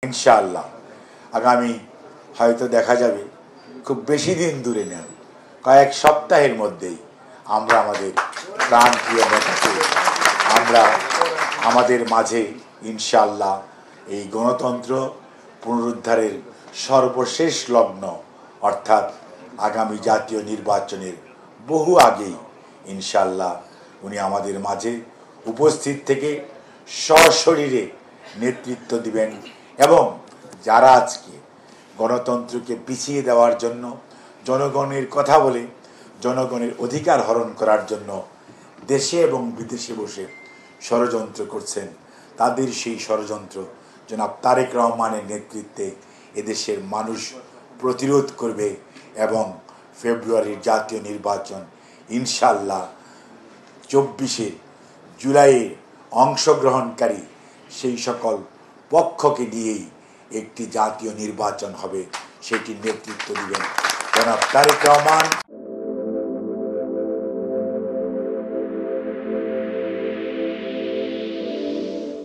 ইনশাআল্লাহ আগামী হয়তো দেখা যাবে খুব বেশি দিন দূরে নয়, কয়েক সপ্তাহের মধ্যেই আমরা আমাদের প্রাণপ্রিয় নেতাকে আমরা আমাদের মাঝে ইনশাআল্লাহ এই গণতন্ত্র পুনরুদ্ধারের সর্বশেষ লগ্ন অর্থাৎ আগামী জাতীয় নির্বাচনের বহু আগেই ইনশাআল্লাহ উনি আমাদের মাঝে উপস্থিত থেকে সশরীরে নেতৃত্ব দিবেন এবং যারা আজকে গণতন্ত্রকে পিছিয়ে দেওয়ার জন্য জনগণের কথা বলে জনগণের অধিকার হরণ করার জন্য দেশে এবং বিদেশে বসে ষড়যন্ত্র করছেন, তাদের সেই ষড়যন্ত্র জনাব তারেক রহমানের নেতৃত্বে এদেশের মানুষ প্রতিরোধ করবে এবং ফেব্রুয়ারির জাতীয় নির্বাচন ইনশাআল্লাহ 24শে জুলাইয়ে অংশগ্রহণকারী সেই সকল পক্ষকে নিয়েই একটি জাতীয় নির্বাচন হবে, সেটির নেতৃত্ব দিবেন জনাব তারেক রহমান।